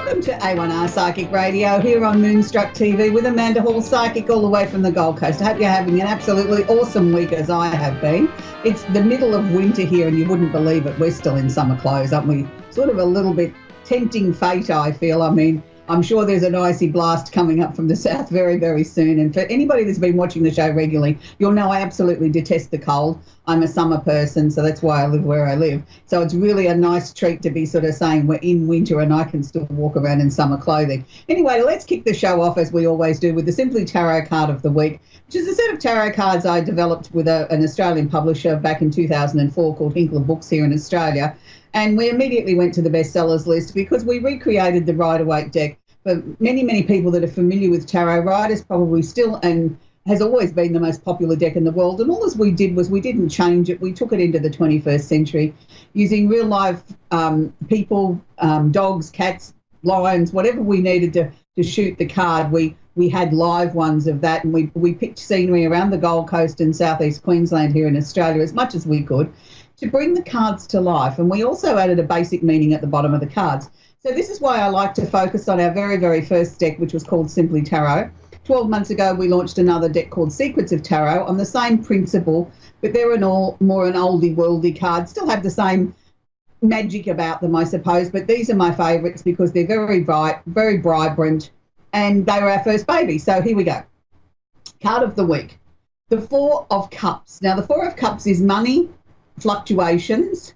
Welcome to A1R Psychic Radio here on Moonstruck TV with Amanda Hall, Psychic, all the way from the Gold Coast. I hope you're having an absolutely awesome week as I have been. It's the middle of winter here and you wouldn't believe it. We're still in summer clothes, aren't we? Sort of a little bit tempting fate, I feel. I mean, I'm sure there's an icy blast coming up from the south very, very soon. And for anybody that's been watching the show regularly, you'll know I absolutely detest the cold. I'm a summer person, so that's why I live where I live. So it's really a nice treat to be sort of saying we're in winter and I can still walk around in summer clothing. Anyway, let's kick the show off as we always do with the Simply Tarot card of the week, which is a set of tarot cards I developed with an Australian publisher back in 2004 called Hinkler Books here in Australia. And we immediately went to the bestsellers list because we recreated the Rider-Waite deck. For many, many people that are familiar with tarot, Rider's probably still and has always been the most popular deck in the world. And all as we did was we didn't change it. We took it into the 21st century using real life people, dogs, cats, lions, whatever we needed to shoot the card. We had live ones of that, and we picked scenery around the Gold Coast and southeast Queensland here in Australia as much as we could to bring the cards to life. And we also added a basic meaning at the bottom of the cards. So this is why I like to focus on our very, very first deck, which was called Simply Tarot. 12 months ago, we launched another deck called Secrets of Tarot on the same principle, but they're more an oldie worldy card, still have the same magic about them, I suppose, but these are my favourites because they're very bright, very vibrant, and they were our first baby. So here we go. Card of the week, the Four of Cups. Now, the Four of Cups is money, fluctuations,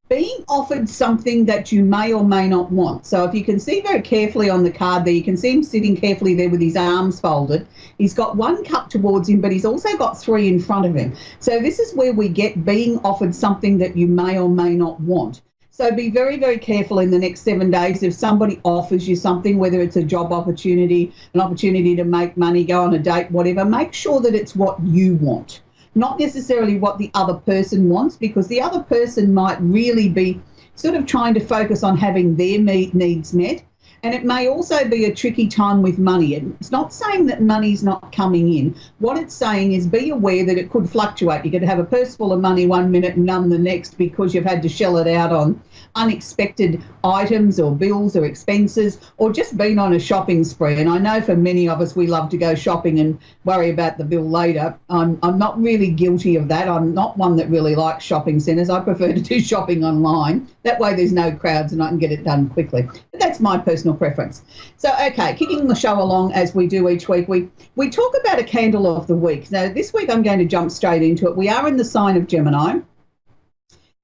being offered something that you may or may not want. So if you can see very carefully on the card there, you can see him sitting carefully there with his arms folded. He's got one cup towards him, but he's also got three in front of him. So this is where we get being offered something that you may or may not want. So be very, very careful in the next 7 days if somebody offers you something, whether it's a job opportunity, an opportunity to make money, go on a date, whatever, make sure that it's what you want. Not necessarily what the other person wants, because the other person might really be sort of trying to focus on having their needs met. And it may also be a tricky time with money. And it's not saying that money's not coming in. What it's saying is be aware that it could fluctuate. You could have a purse full of money one minute and none the next because you've had to shell it out on unexpected items or bills or expenses or just been on a shopping spree. And I know for many of us, we love to go shopping and worry about the bill later. I'm not really guilty of that. I'm not one that really likes shopping centres. I prefer to do shopping online. That way there's no crowds and I can get it done quickly. But that's my personal preference. So, okay, kicking the show along as we do each week, we talk about a candle of the week. Now, this week I'm going to jump straight into it. We are in the sign of Gemini.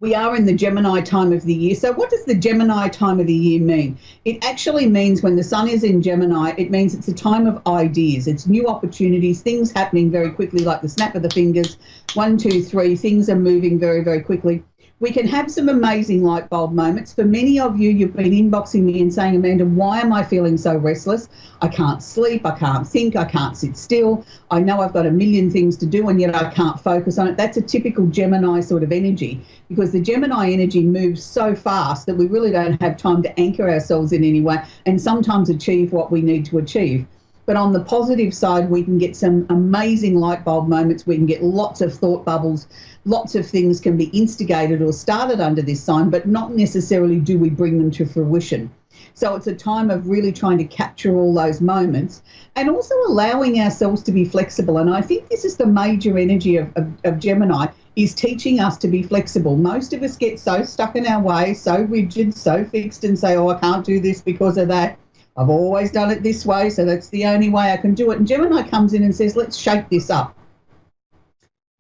We are in the Gemini time of the year. So what does the Gemini time of the year mean? It actually means when the sun is in Gemini, it means it's a time of ideas. It's new opportunities, things happening very quickly, like the snap of the fingers. 1, 2, 3, things are moving very, very quickly. We can have some amazing light bulb moments. For many of you, you've been inboxing me and saying, Amanda, why am I feeling so restless? I can't sleep, I can't think, I can't sit still. I know I've got a million things to do and yet I can't focus on it. That's a typical Gemini sort of energy because the Gemini energy moves so fast that we really don't have time to anchor ourselves in any way and sometimes achieve what we need to achieve. But on the positive side, we can get some amazing light bulb moments. We can get lots of thought bubbles. Lots of things can be instigated or started under this sign, but not necessarily do we bring them to fruition. So it's a time of really trying to capture all those moments and also allowing ourselves to be flexible. And I think this is the major energy of Gemini, is teaching us to be flexible. Most of us get so stuck in our ways, so rigid, so fixed and say, oh, I can't do this because of that. I've always done it this way, so that's the only way I can do it. And Gemini comes in and says, let's shake this up.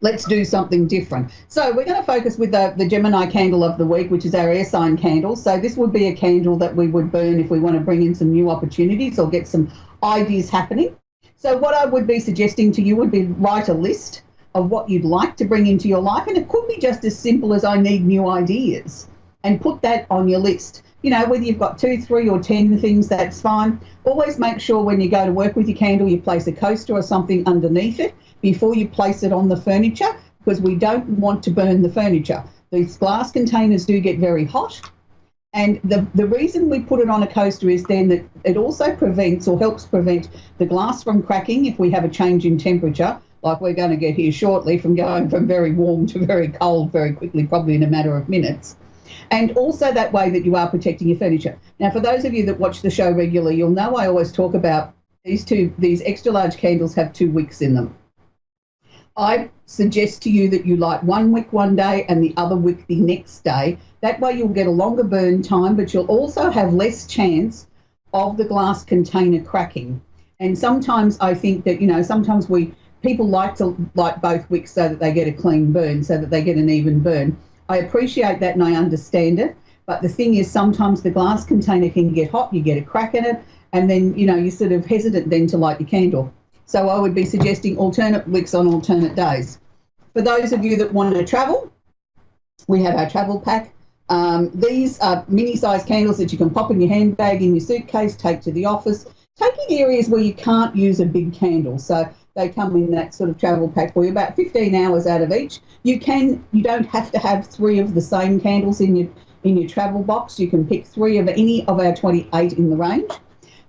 Let's do something different. So we're going to focus with the Gemini candle of the week, which is our air sign candle. So this would be a candle that we would burn if we want to bring in some new opportunities or get some ideas happening. So what I would be suggesting to you would be write a list of what you'd like to bring into your life. And it could be just as simple as I need new ideas and put that on your list. You know, whether you've got 2, 3 or 10 things, that's fine. Always make sure when you go to work with your candle, you place a coaster or something underneath it before you place it on the furniture, because we don't want to burn the furniture. These glass containers do get very hot. And the reason we put it on a coaster is then that it also prevents or helps prevent the glass from cracking if we have a change in temperature, like we're going to get here shortly, from going from very warm to very cold very quickly, probably in a matter of minutes. And also that way that you are protecting your furniture. Now, for those of you that watch the show regularly, you'll know I always talk about these extra large candles have 2 wicks in them. I suggest to you that you light one wick one day and the other wick the next day. That way you'll get a longer burn time, but you'll also have less chance of the glass container cracking. And sometimes I think that, sometimes people like to light both wicks so that they get a clean burn, so that they get an even burn. I appreciate that and I understand it, but the thing is sometimes the glass container can get hot, you get a crack in it, and then, you're sort of hesitant then to light your candle. So I would be suggesting alternate wicks on alternate days. For those of you that want to travel, we have our travel pack. These are mini-sized candles that you can pop in your handbag, in your suitcase, take to the office, take in areas where you can't use a big candle. So they come in that sort of travel pack for you, about 15 hours out of each. You don't have to have 3 of the same candles in your travel box. You can pick 3 of any of our 28 in the range.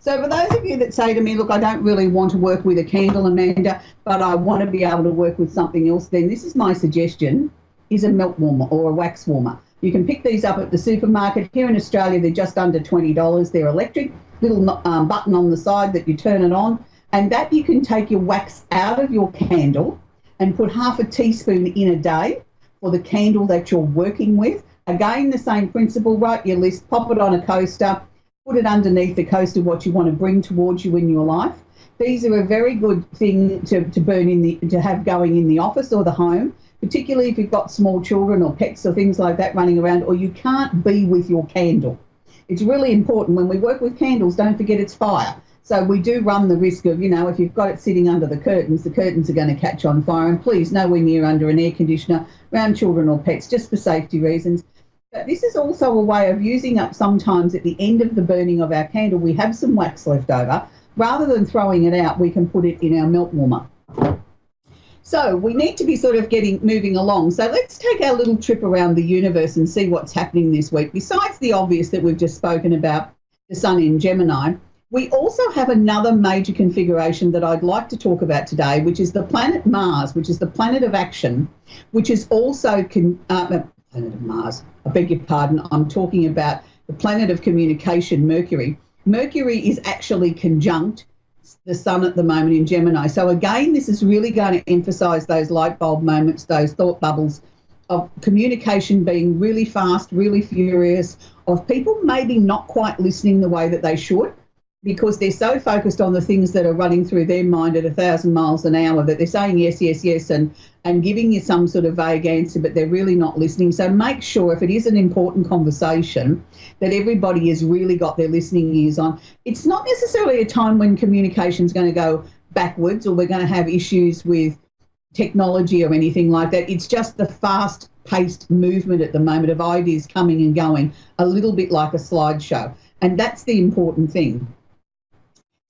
So for those of you that say to me, look, I don't really want to work with a candle, Amanda, but I want to be able to work with something else, then this is my suggestion, is a melt warmer or a wax warmer. You can pick these up at the supermarket. Here in Australia, they're just under $20. They're electric, little button on the side that you turn it on, and that you can take your wax out of your candle and put half a teaspoon in a day for the candle that you're working with. Again, the same principle, write your list, pop it on a coaster, put it underneath the coaster what you want to bring towards you in your life. These are a very good thing to burn to have going in the office or the home, particularly if you've got small children or pets or things like that running around, or you can't be with your candle. It's really important when we work with candles, don't forget it's fire. So we do run the risk of, if you've got it sitting under the curtains are going to catch on fire. And please, nowhere near under an air conditioner, around children or pets, just for safety reasons. But this is also a way of using up sometimes at the end of the burning of our candle, we have some wax left over. Rather than throwing it out, we can put it in our melt warmer. So we need to be sort of moving along. So let's take our little trip around the universe and see what's happening this week. Besides the obvious that we've just spoken about, the sun in Gemini, we also have another major configuration that I'd like to talk about today, which is the planet Mars, which is the planet of action, which is also planet of Mars. I beg your pardon. I'm talking about the planet of communication, Mercury. Mercury is actually conjunct the sun at the moment in Gemini. So again, this is really going to emphasize those light bulb moments, those thought bubbles of communication being really fast, really furious, of people maybe not quite listening the way that they should, because they're so focused on the things that are running through their mind at 1,000 miles an hour that they're saying yes, yes, yes, and giving you some sort of vague answer, but they're really not listening. So make sure, if it is an important conversation, that everybody has really got their listening ears on. It's not necessarily a time when communication is going to go backwards or we're going to have issues with technology or anything like that. It's just the fast-paced movement at the moment of ideas coming and going, a little bit like a slideshow. And that's the important thing.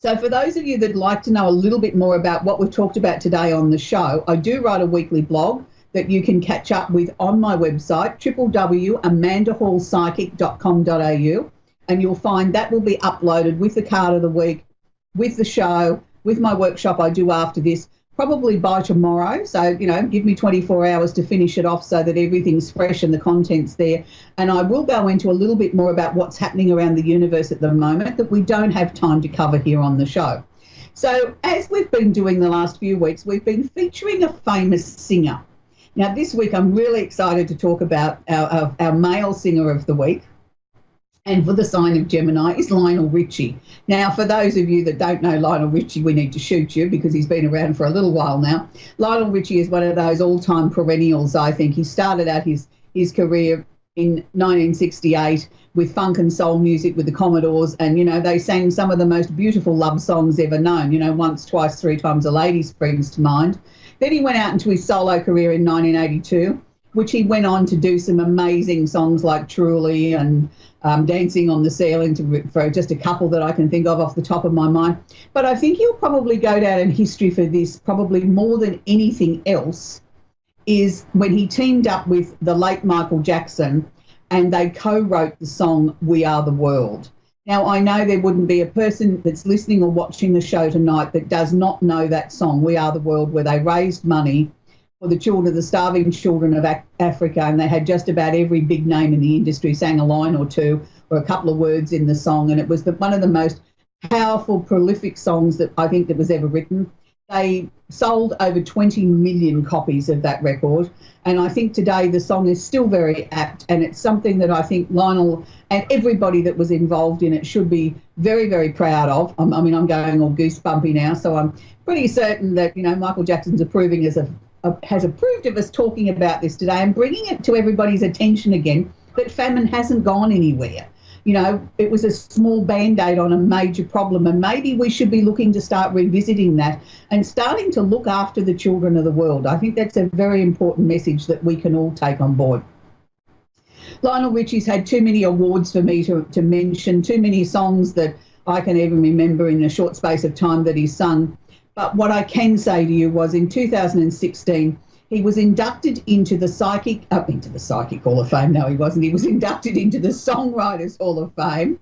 So for those of you that'd like to know a little bit more about what we've talked about today on the show, I do write a weekly blog that you can catch up with on my website, www.amandahallpsychic.com.au, and you'll find that will be uploaded with the card of the week, with the show, with my workshop I do after this, probably by tomorrow. So, give me 24 hours to finish it off so that everything's fresh and the content's there. And I will go into a little bit more about what's happening around the universe at the moment that we don't have time to cover here on the show. So as we've been doing the last few weeks, we've been featuring a famous singer. Now, this week I'm really excited to talk about our male singer of the week. And for the sign of Gemini is Lionel Richie. Now, for those of you that don't know Lionel Richie, we need to shoot you because he's been around for a little while now. Lionel Richie is one of those all-time perennials, I think. He started out his career in 1968 with funk and soul music with the Commodores, and, they sang some of the most beautiful love songs ever known. Once, twice, three times a lady springs to mind. Then he went out into his solo career in 1982, which he went on to do some amazing songs like Truly and Dancing on the Ceiling, for just a couple that I can think of off the top of my mind. But I think he'll probably go down in history for this, probably more than anything else, is when he teamed up with the late Michael Jackson and they co-wrote the song We Are the World. Now, I know there wouldn't be a person that's listening or watching the show tonight that does not know that song, We Are the World, where they raised money for the children, the starving children of Africa, and they had just about every big name in the industry sang a line or two or a couple of words in the song, and it was one of the most powerful, prolific songs that I think that was ever written. They sold over 20 million copies of that record, and I think today the song is still very apt, and it's something that I think Lionel and everybody that was involved in it should be very, very proud of. I'm going all goosebumpy now, so I'm pretty certain that, Michael Jackson's has approved of us talking about this today and bringing it to everybody's attention again, that famine hasn't gone anywhere. It was a small Band-Aid on a major problem, and maybe we should be looking to start revisiting that and starting to look after the children of the world. I think that's a very important message that we can all take on board. Lionel Richie's had too many awards for me to mention, too many songs that I can even remember in a short space of time that he's sung. But what I can say to you was in 2016, he was inducted into the Psychic Hall of Fame. No, he wasn't. He was inducted into the Songwriters Hall of Fame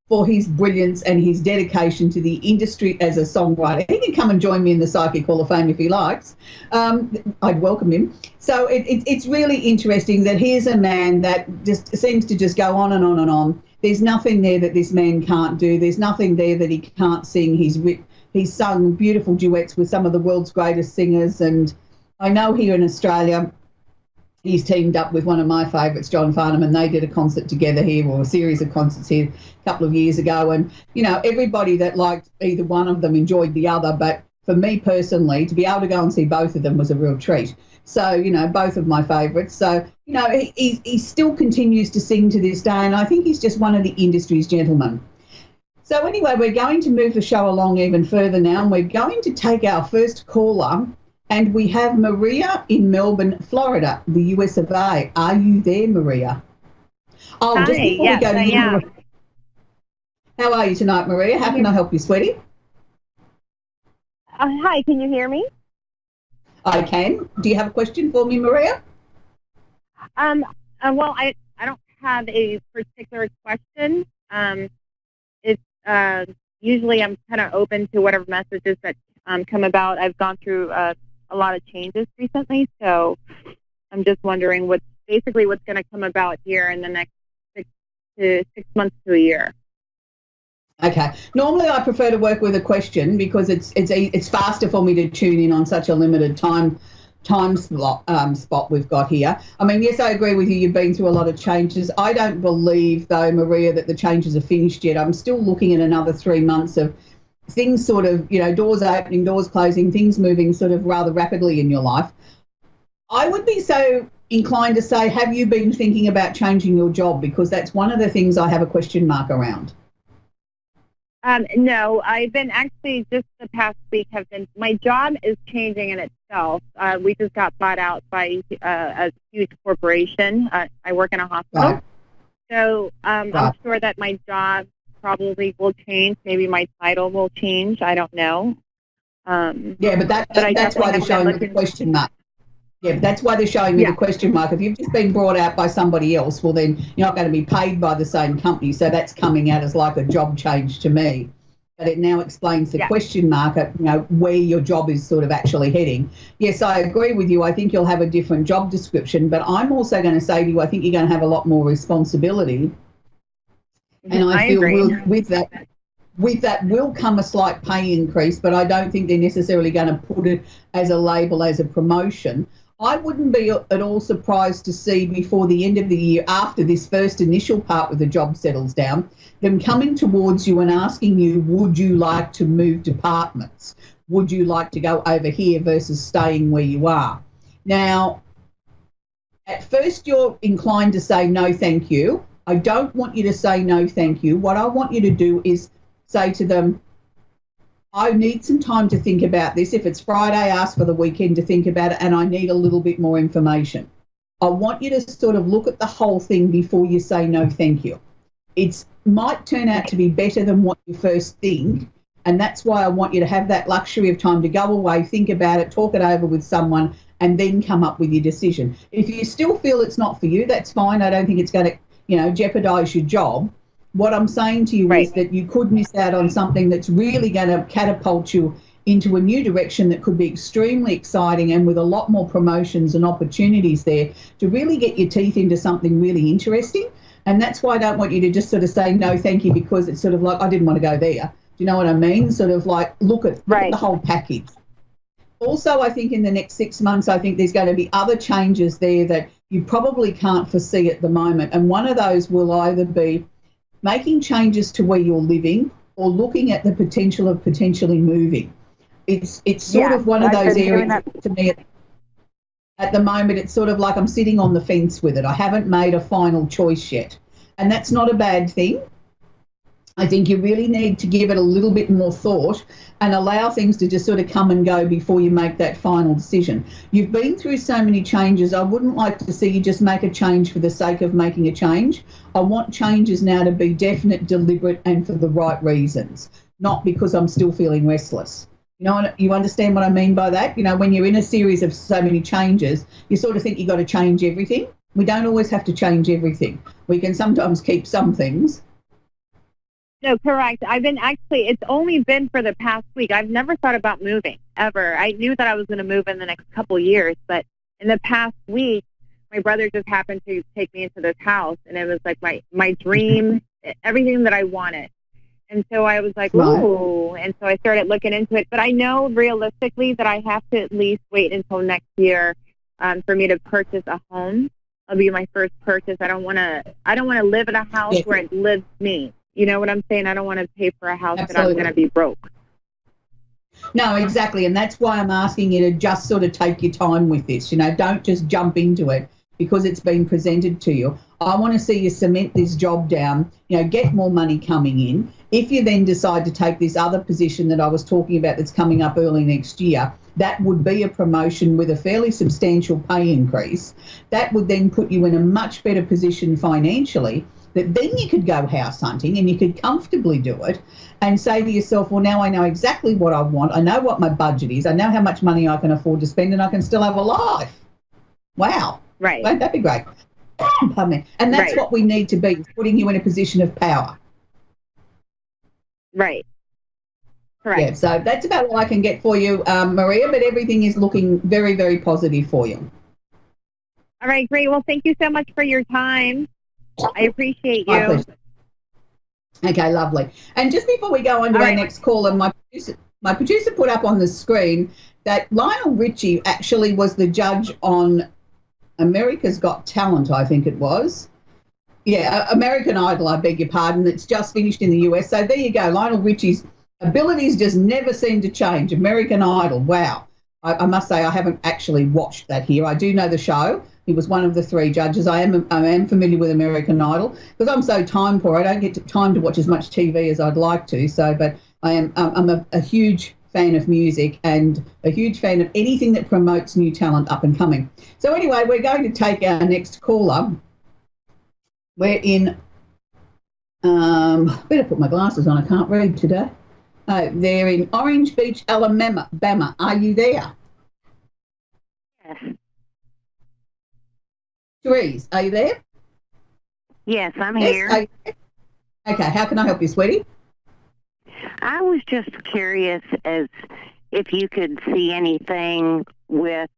for his brilliance and his dedication to the industry as a songwriter. He can come and join me in the Psychic Hall of Fame if he likes. I'd welcome him. So it's really interesting that here's a man that just seems to just go on and on and on. There's nothing there that this man can't do. There's nothing there that he can't sing. He's sung beautiful duets with some of the world's greatest singers, and I know here in Australia, he's teamed up with one of my favourites, John Farnham, and they did a concert together here, or a series of concerts here a couple of years ago. And, everybody that liked either one of them enjoyed the other. But for me personally, to be able to go and see both of them was a real treat. So, both of my favourites. So, he still continues to sing to this day, and I think he's just one of the industry's gentlemen. So anyway, we're going to move the show along even further now, and we're going to take our first caller. And we have Maria in Melbourne, Florida, the US of A. Are you there, Maria? Oh, Hi, just before yes, we go to I you, am. how are you tonight, Maria? How can I help you, sweetie? Hi, can you hear me? I can. Do you have a question for me, Maria? Well, I don't have a particular question. It's usually I'm kind of open to whatever messages that come about. I've gone through a lot of changes recently, so I'm just wondering what's going to come about here in the next 6 months to a year. Okay. Normally, I prefer to work with a question because it's faster for me to tune in on such a limited time spot we've got here. I mean, yes, I agree with you. You've been through a lot of changes. I don't believe, though, Maria, that the changes are finished yet. I'm still looking at another 3 months of things sort of, doors opening, doors closing, things moving sort of rather rapidly in your life. I would be so inclined to say, have you been thinking about changing your job? Because that's one of the things I have a question mark around. No, I've been actually just the past week my job is changing in itself. We just got bought out by a huge corporation. I work in a hospital. Right. So I'm sure that my job probably will change. Maybe my title will change. I don't know. Yeah, but that's why they're showing me the question mark. Yeah, but that's why they're showing me the question mark. If you've just been brought out by somebody else, well, then you're not going to be paid by the same company. So that's coming out as like a job change to me. But it now explains the question mark at, where your job is sort of actually heading. Yes, I agree with you. I think you'll have a different job description, but I'm also going to say to you, I think you're going to have a lot more responsibility. And I feel with that will come a slight pay increase, but I don't think they're necessarily going to put it as a label, as a promotion. I wouldn't be at all surprised to see before the end of the year, after this first initial part where the job settles down, them coming towards you and asking you, would you like to move departments? Would you like to go over here versus staying where you are? Now, at first you're inclined to say no, thank you. I don't want you to say no, thank you. What I want you to do is say to them, I need some time to think about this. If it's Friday, ask for the weekend to think about it, and I need a little bit more information. I want you to sort of look at the whole thing before you say no, thank you. It might turn out to be better than what you first think, and that's why I want you to have that luxury of time to go away, think about it, talk it over with someone, and then come up with your decision. If you still feel it's not for you, that's fine. I don't think it's going to, jeopardise your job. What I'm saying to you is that you could miss out on something that's really going to catapult you into a new direction that could be extremely exciting and with a lot more promotions and opportunities there to really get your teeth into something really interesting. And that's why I don't want you to just sort of say no thank you, because it's sort of like, I didn't want to go there. Do you know what I mean? Sort of like look at the whole package. Also, I think in the next 6 months, I think there's going to be other changes there that you probably can't foresee at the moment. And one of those will either be making changes to where you're living or looking at the potential of potentially moving. It's sort of one of those areas to me at the moment. It's sort of like I'm sitting on the fence with it. I haven't made a final choice yet. And that's not a bad thing. I think you really need to give it a little bit more thought and allow things to just sort of come and go before you make that final decision. You've been through so many changes. I wouldn't like to see you just make a change for the sake of making a change. I want changes now to be definite, deliberate, and for the right reasons, not because I'm still feeling restless. You know, you understand what I mean by that? You know, when you're in a series of so many changes, you sort of think you've got to change everything. We don't always have to change everything. We can sometimes keep some things. No, correct. It's only been for the past week. I've never thought about moving, ever. I knew that I was going to move in the next couple of years, but in the past week, my brother just happened to take me into this house, and it was like my dream, everything that I wanted. And so I was like, ooh, and so I started looking into it. But I know realistically that I have to at least wait until next year for me to purchase a home. It'll be my first purchase. I don't want to live in a house where it lives me. You know what I'm saying? I don't want to pay for a house that I'm going to be broke. No, exactly. And that's why I'm asking you to just sort of take your time with this. You know, don't just jump into it because it's been presented to you. I want to see you cement this job down, you know, get more money coming in. If you then decide to take this other position that I was talking about that's coming up early next year, that would be a promotion with a fairly substantial pay increase. That would then put you in a much better position financially, that then you could go house hunting and you could comfortably do it and say to yourself, well, now I know exactly what I want. I know what my budget is. I know how much money I can afford to spend, and I can still have a life. Wow. Right. Won't that be great? Pardon me. And that's what we need to be, putting you in a position of power. Right. Correct. Yeah, so that's about all I can get for you, Maria, but everything is looking very, very positive for you. All right, great. Well, thank you so much for your time. I appreciate you. My pleasure. Okay, lovely. And just before we go on to our next caller, my producer put up on the screen that Lionel Richie actually was the judge on America's Got Talent, I think it was. Yeah, American Idol, I beg your pardon. It's just finished in the US. So there you go. Lionel Richie's abilities just never seem to change. American Idol, wow. I must say I haven't actually watched that here. I do know the show. He was one of the 3 judges. I am familiar with American Idol because I'm so time poor. I don't get time to watch as much TV as I'd like to. So, but I'm a huge fan of music and a huge fan of anything that promotes new talent up and coming. So anyway, we're going to take our next caller. We're in. Better put my glasses on. I can't read today. They're in Orange Beach, Alabama. Are you there? Yes. Therese, are you there? Yes, I'm here. Okay, how can I help you, sweetie? I was just curious as if you could see anything with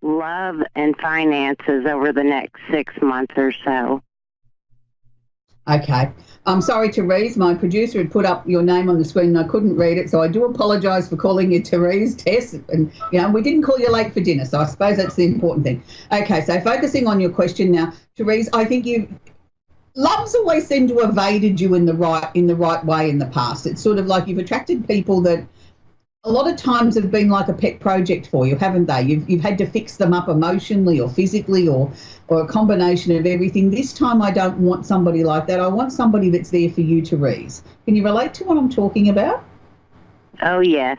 love and finances over the next 6 months or so. Okay. I'm sorry, Therese. My producer had put up your name on the screen and I couldn't read it, so I do apologise for calling you Therese, Tess. And, you know, we didn't call you late for dinner, so I suppose that's the important thing. Okay, so focusing on your question now, Therese, I think love's always seemed to have evaded you in the right way in the past. It's sort of like you've attracted people that a lot of times have been like a pet project for you, haven't they? You've had to fix them up emotionally or physically or a combination of everything. This time I don't want somebody like that. I want somebody that's there for you, Therese. Can you relate to what I'm talking about? Oh, yes.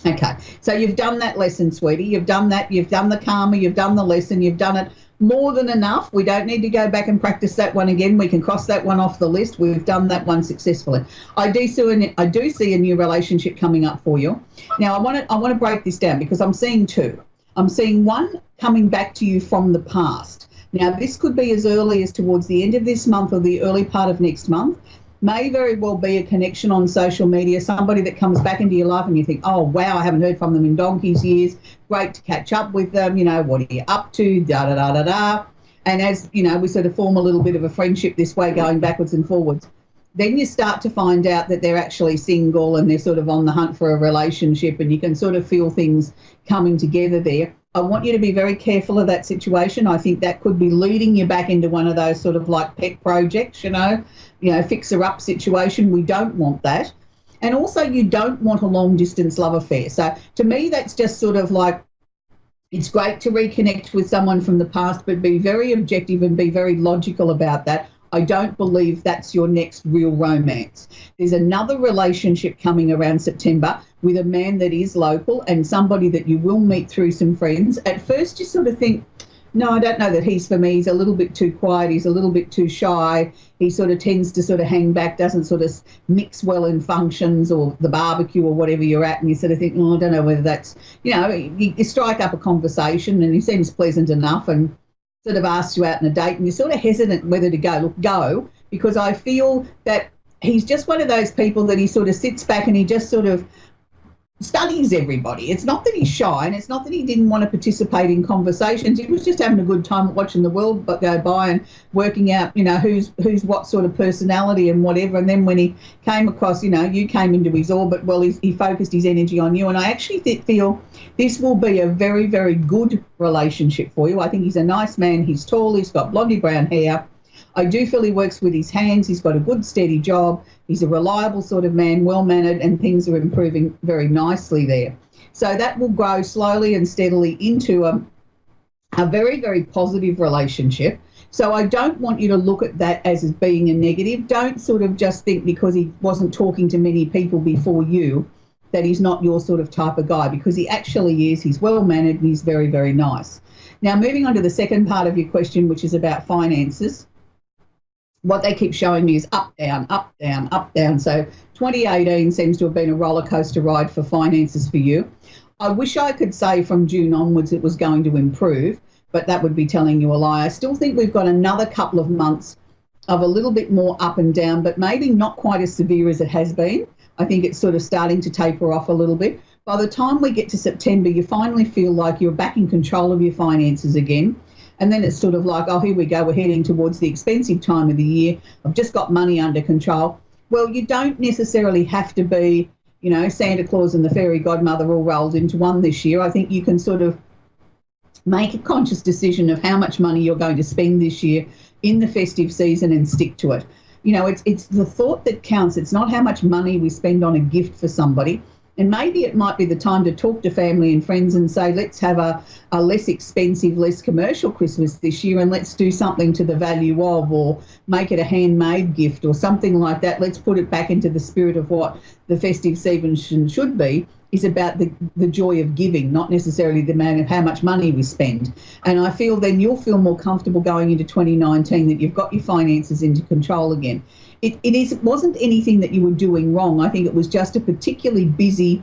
Okay. So you've done that lesson, sweetie. You've done that. You've done the karma. You've done the lesson. You've done it more than enough. We don't need to go back and practice that one again. We can cross that one off the list. We've done that one successfully. I do see a new relationship coming up for you. Now, I want to break this down because I'm seeing 2. I'm seeing one coming back to you from the past. Now, this could be as early as towards the end of this month or the early part of next month. may very well be a connection on social media, somebody that comes back into your life and you think, oh, wow, I haven't heard from them in donkey's years. Great to catch up with them. You know, what are you up to? Da-da-da-da-da. And as, you know, we sort of form a little bit of a friendship this way, going backwards and forwards. Then you start to find out that they're actually single and they're sort of on the hunt for a relationship, and you can sort of feel things coming together there. I want you to be very careful of that situation. I think that could be leading you back into one of those sort of like pet projects, you know, fixer-up situation. We don't want that. And also you don't want a long-distance love affair. So to me, that's just sort of like, it's great to reconnect with someone from the past, but be very objective and be very logical about that. I don't believe that's your next real romance. There's another relationship coming around September with a man that is local and somebody that you will meet through some friends. At first you sort of think, no, I don't know that he's for me. He's a little bit too quiet. He's a little bit too shy. He sort of tends to sort of hang back, doesn't sort of mix well in functions or the barbecue or whatever you're at. And you sort of think, oh, I don't know whether that's, you know, you strike up a conversation and he seems pleasant enough and sort of asks you out on a date and you're sort of hesitant whether to go. Look, go, because I feel that he's just one of those people that he sort of sits back and he just sort of studies everybody. It's not that he's shy and it's not that he didn't want to participate in conversations. He was just having a good time watching the world go by and working out, you know, who's what sort of personality and whatever. And then when he came across, you know, you came into his orbit, well, he focused his energy on you. And I actually feel this will be a very, very good relationship for you. I think he's a nice man. He's tall. He's got blondie brown hair. I do feel he works with his hands. He's got a good, steady job. He's a reliable sort of man, well-mannered, and things are improving very nicely there. So that will grow slowly and steadily into a very, very positive relationship. So I don't want you to look at that as being a negative. Don't sort of just think because he wasn't talking to many people before you that he's not your sort of type of guy, because he actually is. He's well-mannered and he's very, very nice. Now, moving on to the second part of your question, which is about finances. What they keep showing me is up, down, up, down, up, down. So 2018 seems to have been a roller coaster ride for finances for you. I wish I could say from June onwards it was going to improve, but that would be telling you a lie. I still think we've got another couple of months of a little bit more up and down, but maybe not quite as severe as it has been. I think it's sort of starting to taper off a little bit. By the time we get to September, you finally feel like you're back in control of your finances again. And then it's sort of like, oh, here we go, we're heading towards the expensive time of the year. I've just got money under control. Well, you don't necessarily have to be, you know, Santa Claus and the fairy godmother all rolled into one this year. I think you can sort of make a conscious decision of how much money you're going to spend this year in the festive season and stick to it. You know, it's the thought that counts. It's not how much money we spend on a gift for somebody. And maybe it might be the time to talk to family and friends and say, let's have a less expensive, less commercial Christmas this year, and let's do something to the value of, or make it a handmade gift or something like that. Let's put it back into the spirit of what the festive season should be, is about the joy of giving, not necessarily the amount of how much money we spend. And I feel then you'll feel more comfortable going into 2019 that you've got your finances into control again. It wasn't anything that you were doing wrong. I think it was just a particularly busy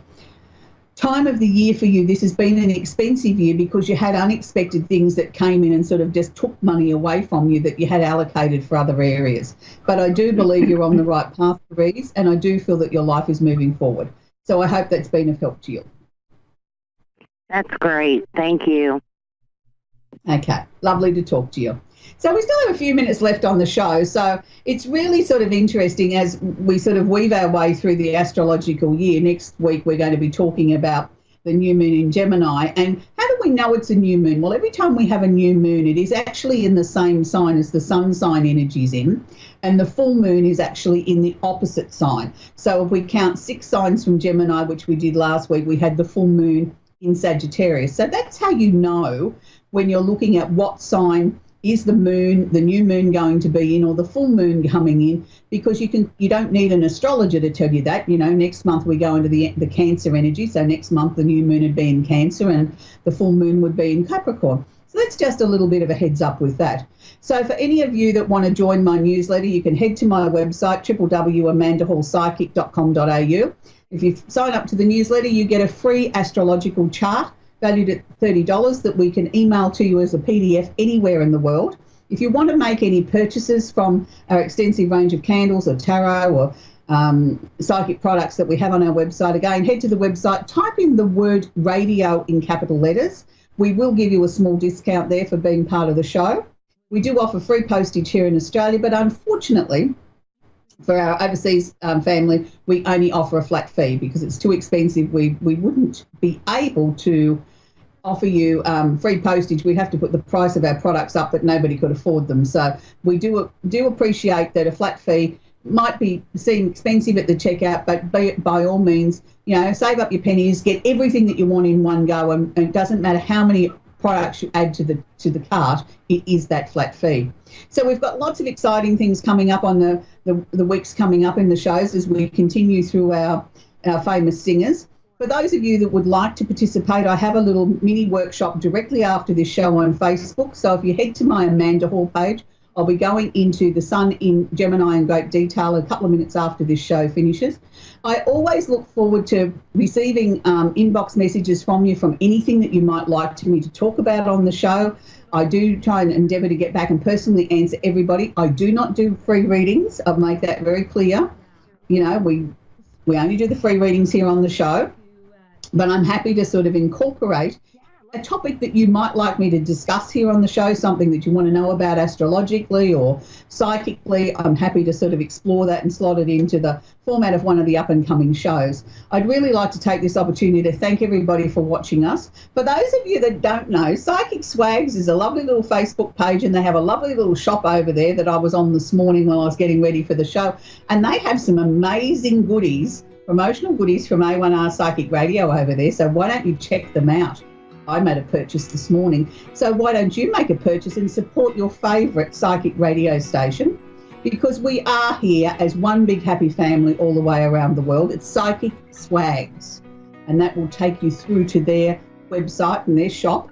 time of the year for you. This has been an expensive year because you had unexpected things that came in and sort of just took money away from you that you had allocated for other areas. But I do believe you're on the right path, Louise, and I do feel that your life is moving forward. So I hope that's been of help to you. That's great. Thank you. Okay, lovely to talk to you. So we still have a few minutes left on the show. So it's really sort of interesting as we sort of weave our way through the astrological year. Next week, we're going to be talking about the new moon in Gemini. And how do we know it's a new moon? Well, every time we have a new moon, it is actually in the same sign as the sun sign energy is in. And the full moon is actually in the opposite sign. So if we count 6 signs from Gemini, which we did last week, we had the full moon in Sagittarius. So that's how you know when you're looking at what sign is the new moon going to be in, or the full moon coming in, because you don't need an astrologer to tell you that. You know, next month we go into the Cancer energy, so next month the new moon would be in Cancer and the full moon would be in Capricorn. So that's just a little bit of a heads up with that. So for any of you that want to join my newsletter, you can head to my website, www.amandahallpsychic.com.au. If you sign up to the newsletter, you get a free astrological chart valued at $30 that we can email to you as a PDF anywhere in the world. If you want to make any purchases from our extensive range of candles or tarot or psychic products that we have on our website, again, head to the website, type in the word radio in capital letters. We will give you a small discount there for being part of the show. We do offer free postage here in Australia, but unfortunately, for our overseas family, we only offer a flat fee because it's too expensive. We wouldn't be able to offer you free postage. We'd have to put the price of our products up that nobody could afford them. So we do appreciate that a flat fee might be seen expensive at the checkout, but by all means, save up your pennies, get everything that you want in one go, and it doesn't matter how many products you add to the cart, it is that flat fee. So we've got lots of exciting things coming up on the weeks coming up in the shows as we continue through our famous singers. For those of you that would like to participate, I have a little mini workshop directly after this show on Facebook. So if you head to my Amanda Hall page, I'll be going into the Sun in Gemini in great detail a couple of minutes after this show finishes. I always look forward to receiving inbox messages from you from anything that you might like me to talk about on the show. I do try and endeavour to get back and personally answer everybody. I do not do free readings. I've made that very clear. We only do the free readings here on the show, but I'm happy to sort of incorporate a topic that you might like me to discuss here on the show, something that you want to know about astrologically or psychically. I'm happy to sort of explore that and slot it into the format of one of the up-and-coming shows. I'd really like to take this opportunity to thank everybody for watching us. For those of you that don't know, Psychic Swags is a lovely little Facebook page, and they have a lovely little shop over there that I was on this morning while I was getting ready for the show, and they have some amazing goodies, promotional goodies from A1R Psychic Radio over there, so why don't you check them out? I made a purchase this morning, so why don't you make a purchase and support your favourite psychic radio station? Because we are here as one big happy family all the way around the world. It's Psychic Swags, and that will take you through to their website and their shop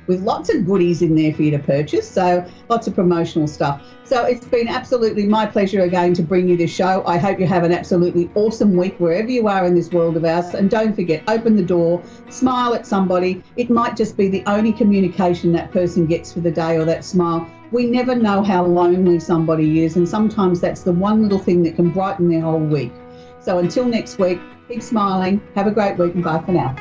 with lots of goodies in there for you to purchase, so lots of promotional stuff. So it's been absolutely my pleasure again to bring you this show. I hope you have an absolutely awesome week wherever you are in this world of ours, and don't forget, open the door, smile at somebody. It might just be the only communication that person gets for the day, or that smile. We never know how lonely somebody is, and sometimes that's the one little thing that can brighten their whole week. So until next week, keep smiling, have a great week, and bye for now.